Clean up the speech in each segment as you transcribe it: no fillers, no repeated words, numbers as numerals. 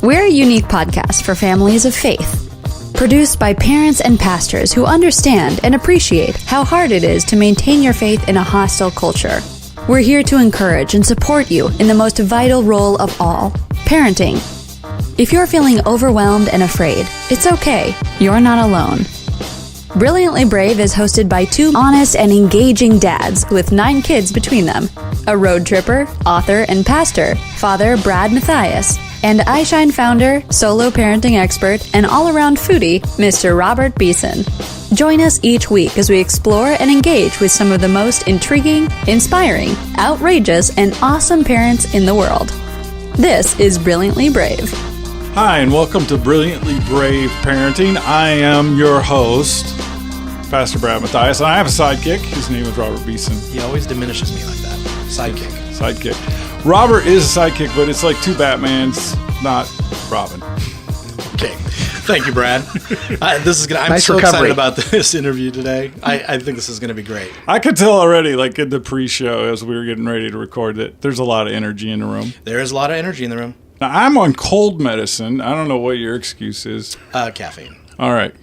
We're a unique podcast for families of faith. Produced by parents and pastors who understand and appreciate how hard it is to maintain your faith in a hostile culture. We're here to encourage and support you in the most vital role of all, parenting. If you're feeling overwhelmed and afraid, it's okay. You're not alone. Brilliantly Brave is hosted by two honest and engaging dads with 9 kids between them. A road tripper, author, and pastor, Father Brad Mathias, and iShine founder, solo parenting expert, and all-around foodie, Mr. Robert Beeson. Join us each week as we explore and engage with some of the most intriguing, inspiring, outrageous, and awesome parents in the world. This is Brilliantly Brave. Hi, and welcome to Brilliantly Brave Parenting. I am your host, Pastor Brad Mathias, and I have a sidekick. His name is Robert Beeson. He always diminishes me like that. Sidekick. Robert is a sidekick, but it's like two Batmans, not Robin. Okay. Thank you, Brad. I'm Nice so recovery. excited about this interview today. I think this is going to be great. I could tell already, like in the pre-show as we were getting ready to record, that there's a lot of energy in the room. There is a lot of energy in the room. Now, I'm on cold medicine. I don't know what your excuse is. Caffeine. All right.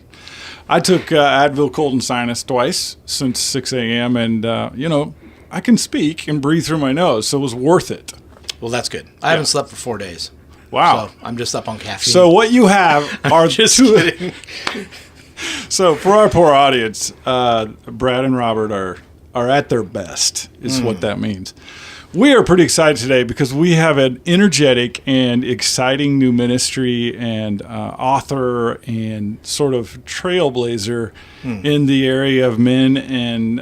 I took Advil cold and sinus twice since 6 a.m. and, I can speak and breathe through my nose, so it was worth it. Well, that's good. I haven't slept for 4 days. Wow. So I'm just up on caffeine. So what you have are just two. kidding. So for our poor audience, Brad and Robert are at their best, is what that means. We are pretty excited today because we have an energetic and exciting new ministry and author and sort of trailblazer in the area of men and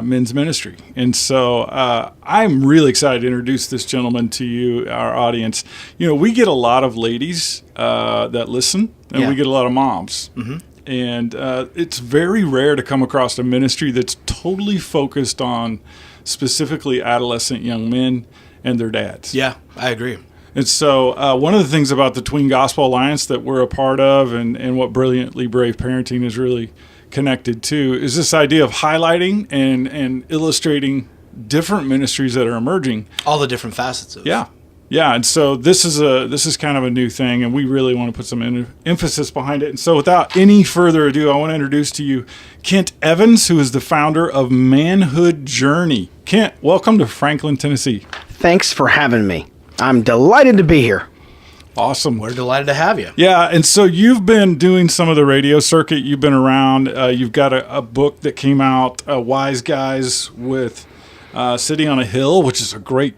men's ministry. And so I'm really excited to introduce this gentleman to you, our audience. You know, we get a lot of ladies that listen, and we get a lot of moms. Mm-hmm. And it's very rare to come across a ministry that's totally focused on specifically adolescent young men and their dads. Yeah, I agree. And so one of the things about the Tween Gospel Alliance that we're a part of and what Brilliantly Brave Parenting is really connected to is this idea of highlighting and illustrating different ministries that are emerging. All the different facets of it. Yeah, and so this is kind of a new thing, and we really want to put some emphasis behind it. And so without any further ado, I want to introduce to you Kent Evans, who is the founder of Manhood Journey. Kent, welcome to Franklin, Tennessee. Thanks for having me. I'm delighted to be here. Awesome. We're delighted to have you. Yeah, and so you've been doing some of the radio circuit. You've been around. You've got a book that came out, Wise Guys with City on a Hill, which is a great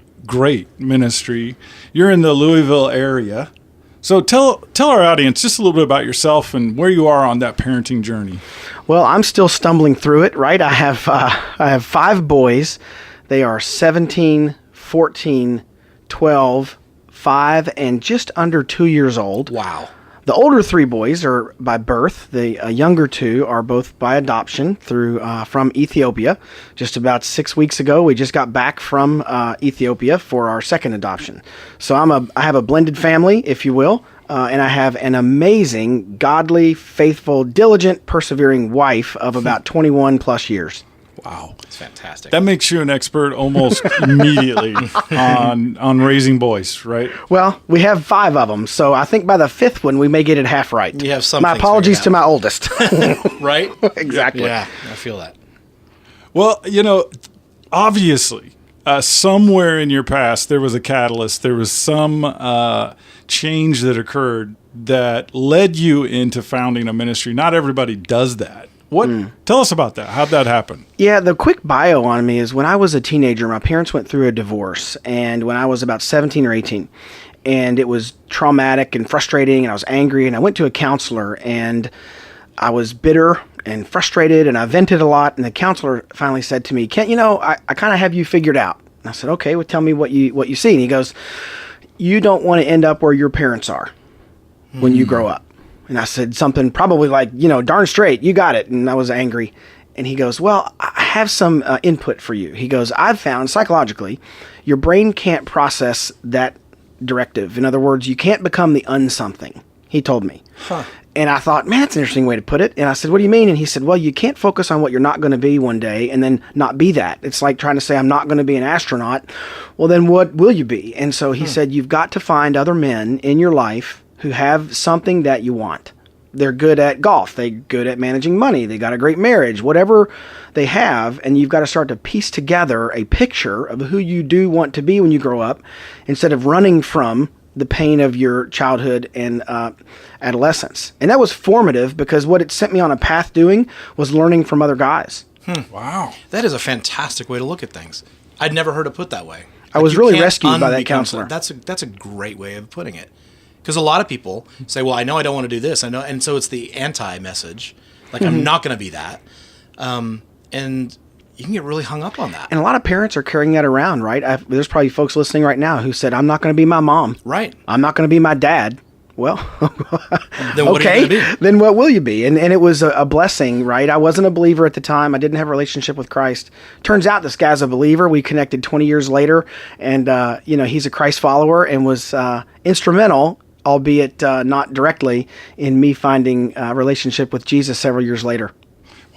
ministry. You're in the Louisville area. So tell our audience just a little bit about yourself and where you are on that parenting journey. Well, I'm still stumbling through it, right? I have 5 boys. They are 17, 14, 12, 5, and just under 2 years old. Wow. The older 3 boys are by birth. The younger 2 are both by adoption from Ethiopia. Just about 6 weeks ago, we just got back from Ethiopia for our second adoption. So I have a blended family, if you will, and I have an amazing, godly, faithful, diligent, persevering wife of about 21 plus years. Wow. That's fantastic. That makes you an expert almost immediately on raising boys, right? Well, we have 5 of them, so I think by the 5th one, we may get it half right. You have some My things apologies figured to out. my oldest. Right? Exactly. Yeah, I feel that. Well, obviously, somewhere in your past, there was a catalyst. There was some change that occurred that led you into founding a ministry. Not everybody does that. Tell us about that. How'd that happen? Yeah, the quick bio on me is when I was a teenager, my parents went through a divorce, and when I was about 17 or 18, and it was traumatic and frustrating, and I was angry, and I went to a counselor, and I was bitter and frustrated, and I vented a lot, and the counselor finally said to me, Kent, I kind of have you figured out. And I said, okay, well, tell me what you see. And he goes, you don't want to end up where your parents are when you grow up. And I said something probably like, darn straight, you got it. And I was angry. And he goes, well, I have some input for you. He goes, I've found psychologically, your brain can't process that directive. In other words, you can't become the unsomething. He told me. Huh. And I thought, man, that's an interesting way to put it. And I said, what do you mean? And he said, well, you can't focus on what you're not going to be one day and then not be that. It's like trying to say, I'm not going to be an astronaut. Well, then what will you be? And so he said, you've got to find other men in your life who have something that you want. They're good at golf. They're good at managing money. They got a great marriage, whatever they have. And you've got to start to piece together a picture of who you do want to be when you grow up, instead of running from the pain of your childhood and adolescence. And that was formative, because what it sent me on a path doing was learning from other guys. Wow. That is a fantastic way to look at things. I'd never heard it put that way. I was you really can't rescued by that unbecome counselor. That's a great way of putting it. Because a lot of people say, well, I know I don't want to do this. I know, and so it's the anti-message. Like, I'm not going to be that. And you can get really hung up on that. And a lot of parents are carrying that around, right? There's probably folks listening right now who said, I'm not going to be my mom. Right. I'm not going to be my dad. Well, Then what are you okay, gonna be? then what will you be? And it was a blessing, right? I wasn't a believer at the time. I didn't have a relationship with Christ. Turns out this guy's a believer. We connected 20 years later, and he's a Christ follower and was instrumental, albeit not directly, in me finding a relationship with Jesus several years later.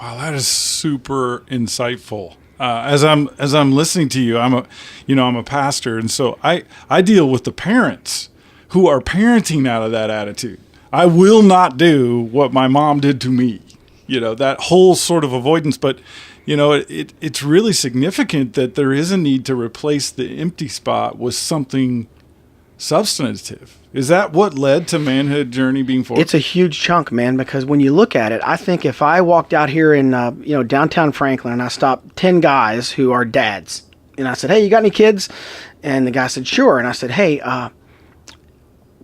Wow, that is super insightful. As I'm listening to you, I'm a pastor, and so I deal with the parents who are parenting out of that attitude. I will not do what my mom did to me. That whole sort of avoidance. But it's really significant that there is a need to replace the empty spot with something substantive. Is that what led to Manhood Journey being formed? It's a huge chunk, man, because when you look at it, I think if I walked out here in downtown Franklin and I stopped 10 guys who are dads, and I said, hey, you got any kids? And the guy said, sure. And I said, hey,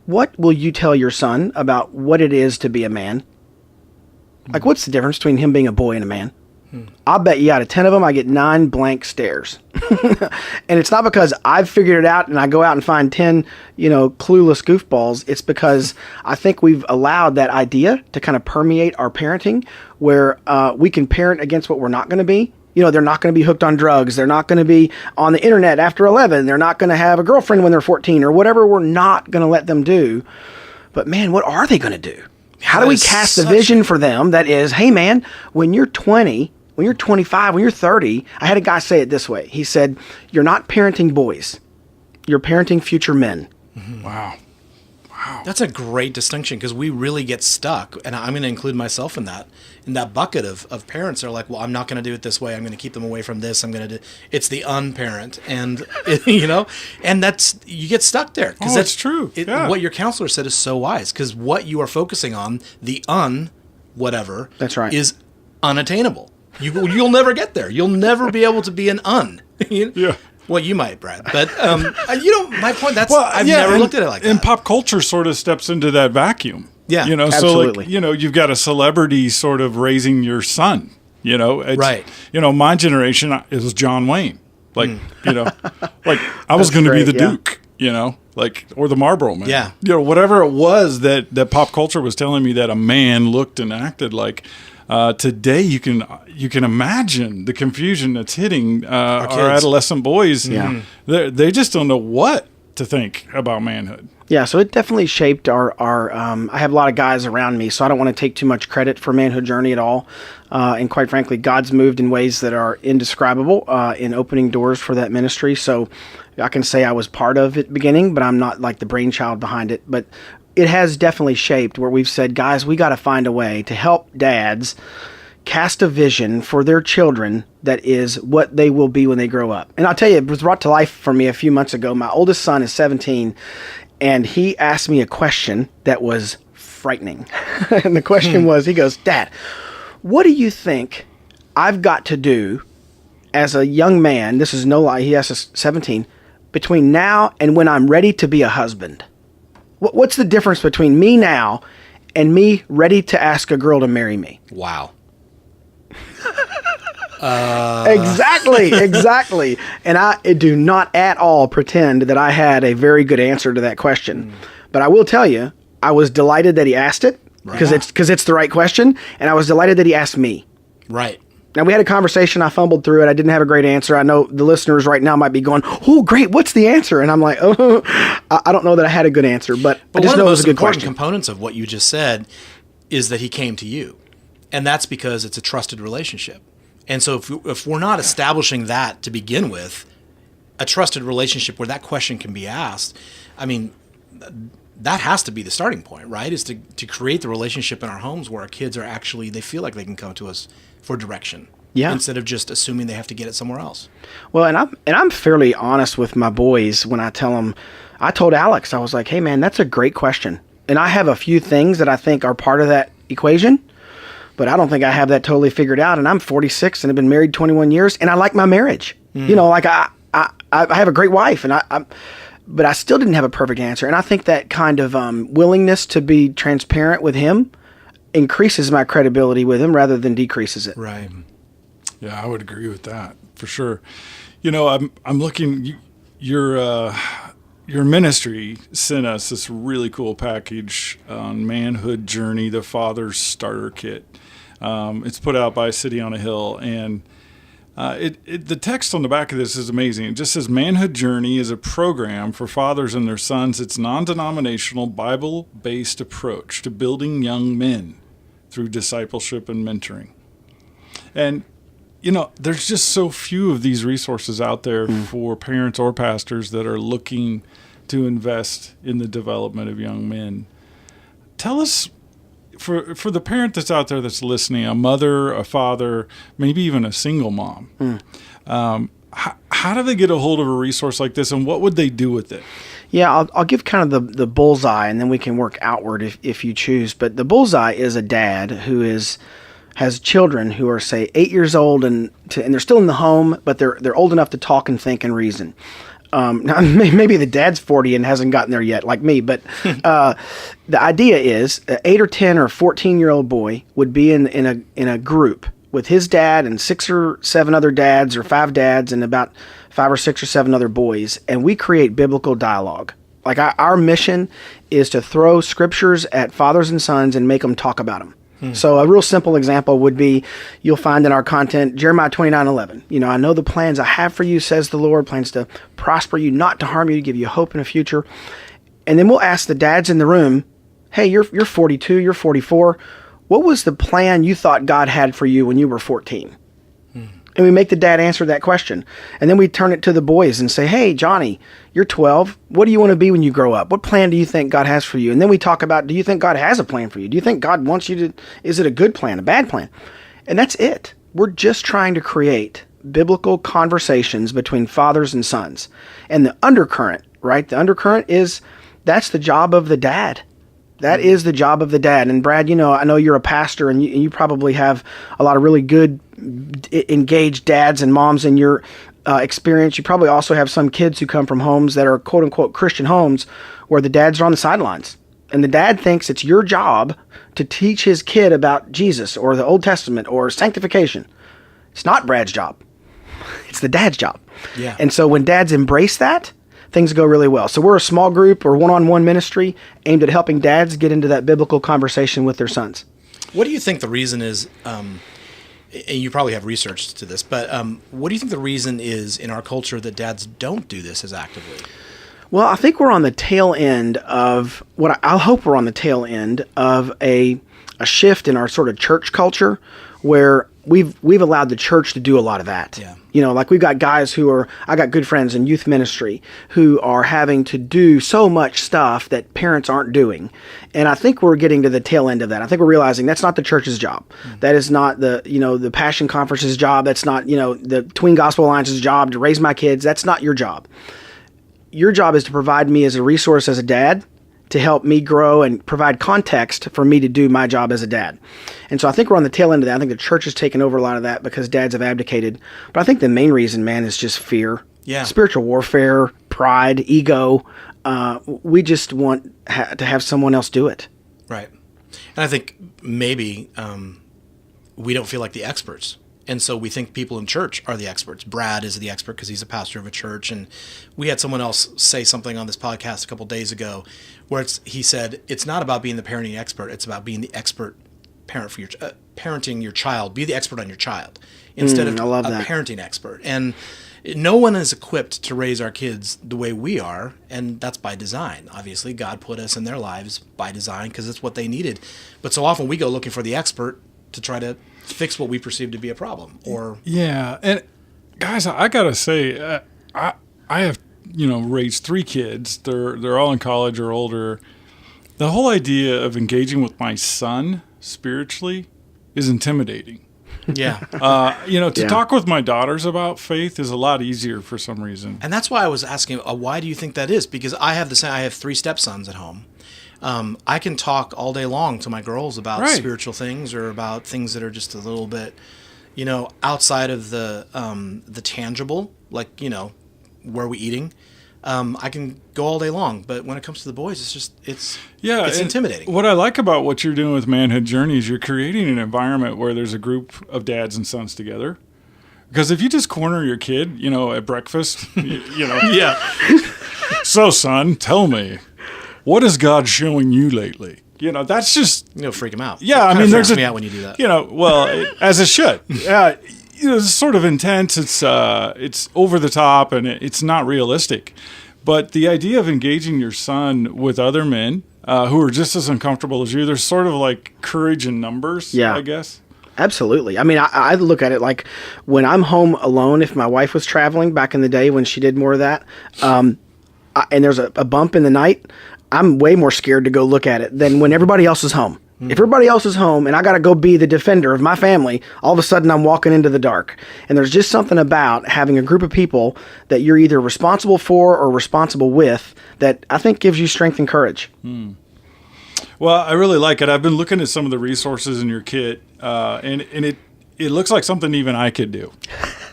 what will you tell your son about what it is to be a man? Like, what's the difference between him being a boy and a man? I'll bet you out of 10 of them, I get 9 blank stares. And it's not because I've figured it out and I go out and find 10, clueless goofballs. It's because I think we've allowed that idea to kind of permeate our parenting, where we can parent against what we're not going to be. They're not going to be hooked on drugs. They're not going to be on the internet after 11. They're not going to have a girlfriend when they're 14, or whatever we're not going to let them do. But man, what are they going to do? How do we cast a vision for them that is, hey man, when you're 20, when you're 25, when you're 30, I had a guy say it this way. He said, you're not parenting boys. You're parenting future men. Mm-hmm. Wow. That's a great distinction, because we really get stuck, and I'm going to include myself in that bucket of parents that are like, well, I'm not going to do it this way. I'm going to keep them away from this. I'm going to do it's the unparent, and and that's, you get stuck there. That's true. What your counselor said is so wise, because what you are focusing on, the whatever, that's right, is unattainable. You'll never get there. You'll never be able to be an Yeah. Well, you might, Brad, but my point. I've never looked at it like that. And pop culture sort of steps into that vacuum. Yeah, absolutely. So you've got a celebrity sort of raising your son. Right. My generation, it was John Wayne. Like I was going to be the Duke. Or the Marlboro Man. Yeah. Whatever it was that pop culture was telling me that a man looked and acted like. Today, you can imagine the confusion that's hitting our adolescent boys. Yeah. They just don't know what to think about manhood. Yeah, so it definitely shaped our I have a lot of guys around me, so I don't want to take too much credit for Manhood Journey at all. And quite frankly, God's moved in ways that are indescribable in opening doors for that ministry. So I can say I was part of it beginning, but I'm not like the brainchild behind it. But it has definitely shaped where we've said, guys, we got to find a way to help dads cast a vision for their children that is what they will be when they grow up. And I'll tell you, it was brought to life for me a few months ago. My oldest son is 17, and he asked me a question that was frightening. And the question was, he goes, Dad, what do you think I've got to do as a young man, this is no lie, he asked us 17, between now and when I'm ready to be a husband? What's the difference between me now and me ready to ask a girl to marry me? Wow. Exactly. And I do not at all pretend that I had a very good answer to that question. But I will tell you, I was delighted that he asked it, because it's the right question, and I was delighted that he asked me. Right. Now, we had a conversation. I fumbled through it. I didn't have a great answer. I know the listeners right now might be going, oh, great, what's the answer? And I'm like, oh, I don't know that I had a good answer, but I just know it was a good question. One of the most important components of what you just said is that he came to you. And that's because it's a trusted relationship. And so if we're not establishing that to begin with, a trusted relationship where that question can be asked, I mean, that has to be the starting point, right? Is to create the relationship in our homes where our kids are actually, they feel like they can come to us for direction. Yeah. Instead of just assuming they have to get it somewhere else. Well, and I'm fairly honest with my boys when I tell them. I told Alex, I was like, "Hey, man, that's a great question." And I have a few things that I think are part of that equation, but I don't think I have that totally figured out. And I'm 46 and have been married 21 years, and I like my marriage. You know, like I have a great wife, and but I still didn't have a perfect answer. And I think that kind of willingness to be transparent with him increases my credibility with him rather than decreases it. Right. Yeah, I would agree with that for sure. You know, I'm looking. Your ministry sent us this really cool package on Manhood Journey, the Father's Starter Kit. It's put out by City on a Hill, and the text on the back of this is amazing. It just says, "Manhood Journey is a program for fathers and their sons. It's non-denominational, Bible-based approach to building young men through discipleship and mentoring." And you know, there's just so few of these resources out there for parents or pastors that are looking to invest in the development of young men. Tell us, for the parent that's out there that's listening, a mother, a father, maybe even a single mom, how do they get a hold of a resource like this, and what would they do with it? Yeah, I'll give kind of the bullseye, and then we can work outward if you choose. But the bullseye is a dad who has children who are, say, 8 years old and they're still in the home, but they're old enough to talk and think and reason. Now, maybe the dad's 40 and hasn't gotten there yet, like me. But the idea is an 8 or 10 or 14-year-old boy would be in a group with his dad and 6 or 7 other dads or 5 dads and about 5 or 6 or 7 other boys, and we create biblical dialogue. Like our mission is to throw scriptures at fathers and sons and make them talk about them. So a real simple example would be, you'll find in our content, Jeremiah 29:11. You know, "I know the plans I have for you, says the Lord, plans to prosper you, not to harm you, to give you hope in a future." And then we'll ask the dads in the room, "Hey, you're 42, you're 44. What was the plan you thought God had for you when you were 14? And we make the dad answer that question. And then we turn it to the boys and say, "Hey, Johnny, you're 12. What do you want to be when you grow up? What plan do you think God has for you?" And then we talk about, do you think God has a plan for you? Do you think God wants you to, is it a good plan, a bad plan? And that's it. We're just trying to create biblical conversations between fathers and sons. And the undercurrent, right? The undercurrent is, that's the job of the dad. That is the job of the dad. And Brad, you know, I know you're a pastor, and you probably have a lot of really good, engaged dads and moms in your experience. You probably also have some kids who come from homes that are quote unquote Christian homes where the dads are on the sidelines. And the dad thinks it's your job to teach his kid about Jesus or the Old Testament or sanctification. It's not Brad's job. It's the dad's job. Yeah. And so when dads embrace that, things go really well. So we're a small group or one-on-one ministry aimed at helping dads get into that biblical conversation with their sons. What do you think the reason is, and you probably have research to this, but what do you think the reason is in our culture that dads don't do this as actively? Well, I think we're on the tail end of I hope we're on the tail end of a shift in our sort of church culture where we've allowed the church to do a lot of that. Yeah. You know, like we've got guys I got good friends in youth ministry who are having to do so much stuff that parents aren't doing. And I think we're getting to the tail end of that. I think we're realizing that's not the church's job. That is not the Passion Conference's job. That's not, the Tween Gospel Alliance's job to raise my kids. That's not your job. Your job is to provide me as a resource as a dad to help me grow and provide context for me to do my job as a dad. And so I think we're on the tail end of that. I think the church has taken over a lot of that because dads have abdicated. But I think the main reason, man, is just fear. Yeah. Spiritual warfare, pride, ego. We just want to have someone else do it. Right. And I think maybe we don't feel like the experts. And so we think people in church are the experts. Brad is the expert because he's a pastor of a church. And we had someone else say something on this podcast a couple days ago where he said, it's not about being the parenting expert. It's about being the expert parent for your parenting your child. Be the expert on your child instead of a parenting expert. And no one is equipped to raise our kids the way we are. And that's by design. Obviously, God put us in their lives by design because it's what they needed. But so often we go looking for the expert to try to fix what we perceive to be a problem. Yeah, and guys, I gotta say, I have raised 3 kids. They're all in college or older, The whole idea of engaging with my son spiritually is intimidating. Yeah. To talk with my daughters about faith is a lot easier for some reason. And that's why I was asking, why do you think that is? Because I have I have 3 stepsons at home. I can talk all day long to my girls about spiritual things or about things that are just a little bit, outside of the tangible, like, where are we eating? I can go all day long, but when it comes to the boys, it's intimidating. What I like about what you're doing with Manhood Journey is you're creating an environment where there's a group of dads and sons together. Because if you just corner your kid, at breakfast, Yeah. So son, tell me, what is God showing you lately? That's just Freak them out. Yeah, freaks me out when you do that. As it should. Yeah. It's sort of intense. It's over the top, and it's not realistic. But the idea of engaging your son with other men who are just as uncomfortable as you, there's sort of like courage in numbers, I guess. Absolutely. I look at it like when I'm home alone, if my wife was traveling back in the day when she did more of that, and there's a bump in the night, I'm way more scared to go look at it than when everybody else is home. If everybody else is home and I got to go be the defender of my family, all of a sudden I'm walking into the dark. And there's just something about having a group of people that you're either responsible for or responsible with that I think gives you strength and courage. Well, I really like it. I've been looking at some of the resources in your kit, and it looks like something even I could do.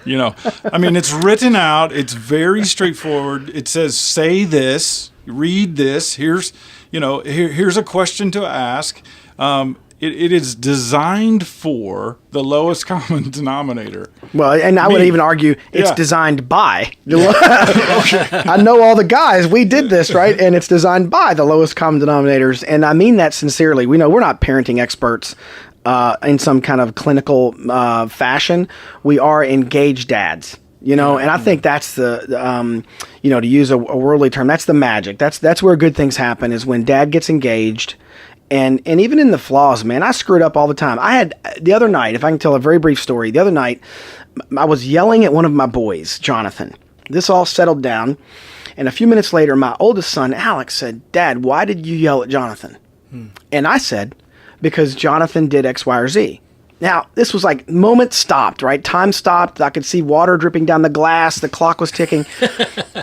It's written out. It's very straightforward. It says, say this, read this. Here's a question to ask. It is designed for the lowest common denominator. Well, and I would even argue it's designed by. I know all the guys. We did this, right? And it's designed by the lowest common denominators. And I mean that sincerely. We know we're not parenting experts in some kind of clinical fashion. We are engaged dads. And I think that's to use a worldly term, that's the magic. That's where good things happen, is when dad gets engaged. And even in the flaws, man, I screwed up all the time. I had, the other night, if I can tell a very brief story, the other night, I was yelling at one of my boys, Jonathan. This all settled down. And a few minutes later, my oldest son, Alex, said, Dad, why did you yell at Jonathan? And I said, because Jonathan did X, Y, or Z. Now, this was like moment stopped, right? Time stopped. I could see water dripping down the glass. The clock was ticking.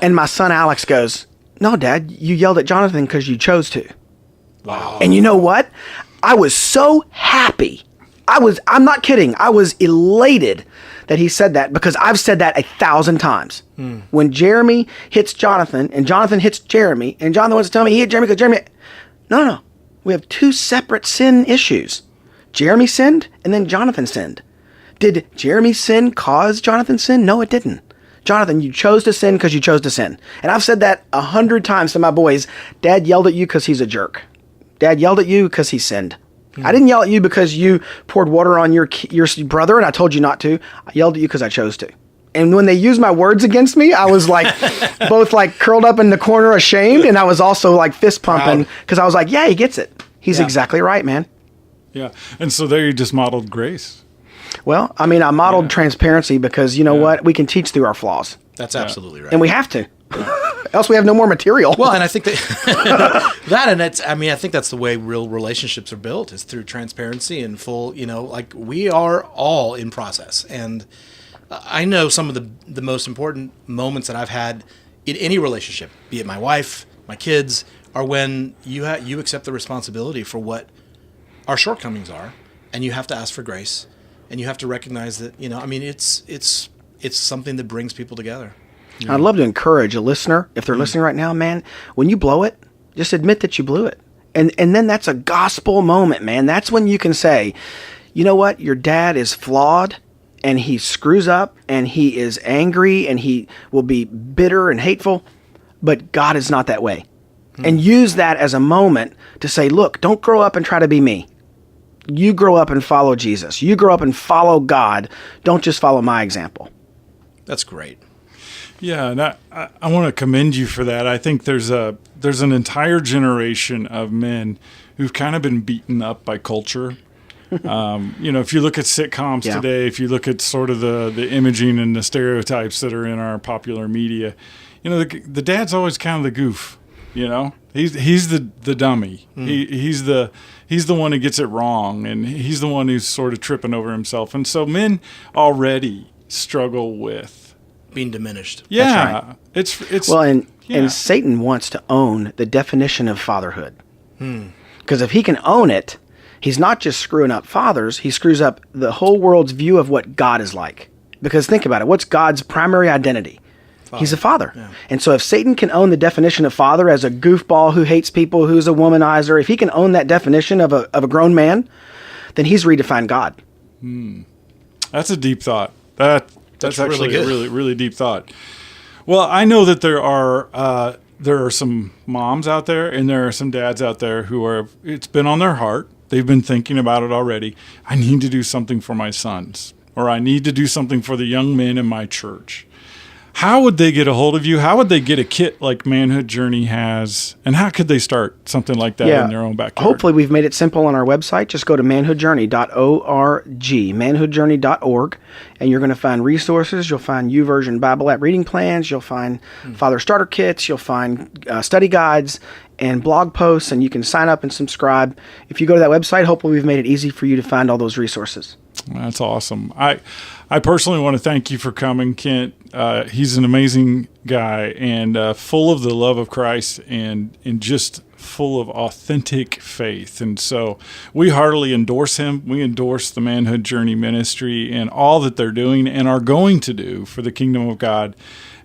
And my son, Alex, goes, no, Dad, you yelled at Jonathan because you chose to. Wow. And you know what? I was so happy. I'm not kidding. I was elated that he said that, because I've said that 1,000 times. When Jeremy hits Jonathan and Jonathan hits Jeremy and Jonathan wants to tell me he hit Jeremy because Jeremy... No. We have 2 separate sin issues. Jeremy sinned and then Jonathan sinned. Did Jeremy's sin cause Jonathan's sin? No, it didn't. Jonathan, you chose to sin because you chose to sin. And I've said that 100 times to my boys. Dad yelled at you because he's a jerk. Dad yelled at you because he sinned. I didn't yell at you because you poured water on your brother and I told you not to. I yelled at you because I chose to. And when they used my words against me, I was like, both like curled up in the corner ashamed, and I was also like fist pumping because I was like, yeah, he gets it. He's exactly right, man. Yeah. And so there you just modeled grace. Well, I modeled transparency because you know what? We can teach through our flaws. That's absolutely right. And we have to. Else we have no more material. Well, and I think that I think that's the way real relationships are built, is through transparency and full, like we are all in process. And I know some of the most important moments that I've had in any relationship, be it my wife, my kids, are when you accept the responsibility for what our shortcomings are, and you have to ask for grace, and you have to recognize that, it's something that brings people together. I'd love to encourage a listener, if they're listening right now, man, when you blow it, just admit that you blew it. And then that's a gospel moment, man. That's when you can say, you know what? Your dad is flawed and he screws up and he is angry and he will be bitter and hateful, but God is not that way. And use that as a moment to say, look, don't grow up and try to be me. You grow up and follow Jesus. You grow up and follow God. Don't just follow my example. That's great. Yeah, and I want to commend you for that. I think there's an entire generation of men who've kind of been beaten up by culture. If you look at sitcoms today, if you look at sort of the imaging and the stereotypes that are in our popular media, the dad's always kind of the goof. You know, he's the dummy. He's the one who gets it wrong, and he's the one who's sort of tripping over himself. And so men already struggle with being diminished. Yeah, That's right. it's Well, yeah. and Satan wants to own the definition of fatherhood. Because if he can own it, he's not just screwing up fathers, he screws up the whole world's view of what God is like. Because think about it, what's God's primary identity? He's a father. Yeah. And so if Satan can own the definition of father as a goofball who hates people, who's a womanizer, if he can own that definition of a grown man, then he's redefined God. That's a deep thought. That's actually really good. a really, really deep thought. Well, I know that there are some moms out there and there are some dads out there it's been on their heart. They've been thinking about it already. I need to do something for my sons, or I need to do something for the young men in my church. How would they get a hold of you? How would they get a kit like Manhood Journey has? And how could they start something like that in their own backyard? Hopefully we've made it simple on our website. Just go to manhoodjourney.org, manhoodjourney.org, and you're going to find resources. You'll find YouVersion Bible app reading plans. You'll find father starter kits. You'll find study guides and blog posts, and you can sign up and subscribe. If you go to that website, hopefully we've made it easy for you to find all those resources. That's awesome. I personally want to thank you for coming, Kent. He's an amazing guy and full of the love of Christ and just full of authentic faith. And so we heartily endorse him. We endorse the Manhood Journey Ministry and all that they're doing and are going to do for the kingdom of God.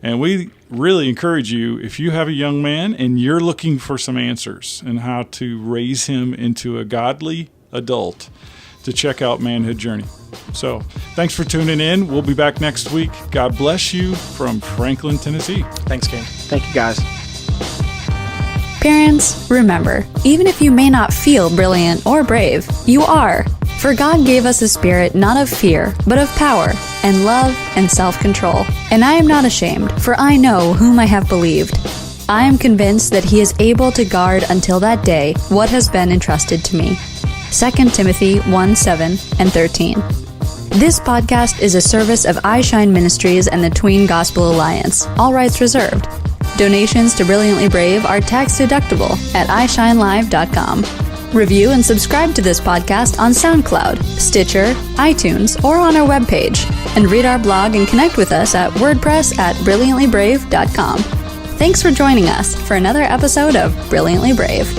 And we really encourage you, if you have a young man and you're looking for some answers and how to raise him into a godly adult, to check out Manhood Journey. So thanks for tuning in. We'll be back next week. God bless you from Franklin, Tennessee. Thanks, King. Thank you, guys. Parents, remember, even if you may not feel brilliant or brave, you are. For God gave us a spirit not of fear, but of power and love and self-control. And I am not ashamed, for I know whom I have believed. I am convinced that he is able to guard until that day what has been entrusted to me. 2 Timothy 1:7 and 13. This podcast is a service of iShine Ministries and the Tween Gospel Alliance. All rights reserved. Donations to Brilliantly Brave are tax deductible at iShineLive.com. Review and subscribe to this podcast on SoundCloud, Stitcher, iTunes, or on our webpage. And read our blog and connect with us at WordPress@BrilliantlyBrave.com. Thanks for joining us for another episode of Brilliantly Brave.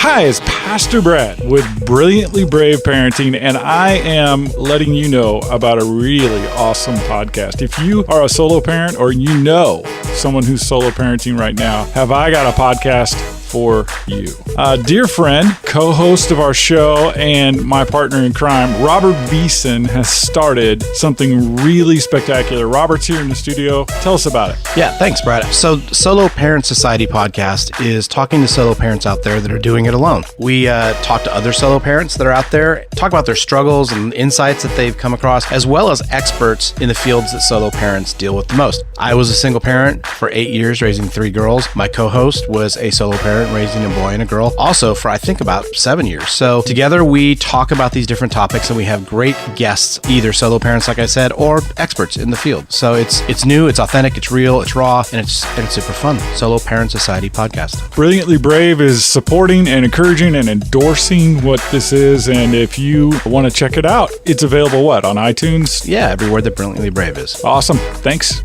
Hi, it's Pastor Brad with Brilliantly Brave Parenting, and I am letting you know about a really awesome podcast. If you are a solo parent or you know someone who's solo parenting right now, have I got a podcast for you. Dear friend, co-host of our show, and my partner in crime, Robert Beeson, has started something really spectacular. Robert's here in the studio. Tell us about it. Yeah, thanks, Brad. So Solo Parent Society podcast is talking to solo parents out there that are doing it alone. We talk to other solo parents that are out there, talk about their struggles and insights that they've come across, as well as experts in the fields that solo parents deal with the most. I was a single parent for 8 years, raising 3 girls. My co-host was a solo parent, raising a boy and a girl, also for I think about 7 years. So together we talk about these different topics, and we have great guests, either solo parents, like I said, or experts in the field. So it's new, it's authentic, it's real, it's raw, and it's super fun. Solo Parent Society podcast. Brilliantly Brave is supporting and encouraging and endorsing what this is, and if you want to check it out, it's available on iTunes? Yeah, everywhere that Brilliantly Brave is. Awesome. Thanks.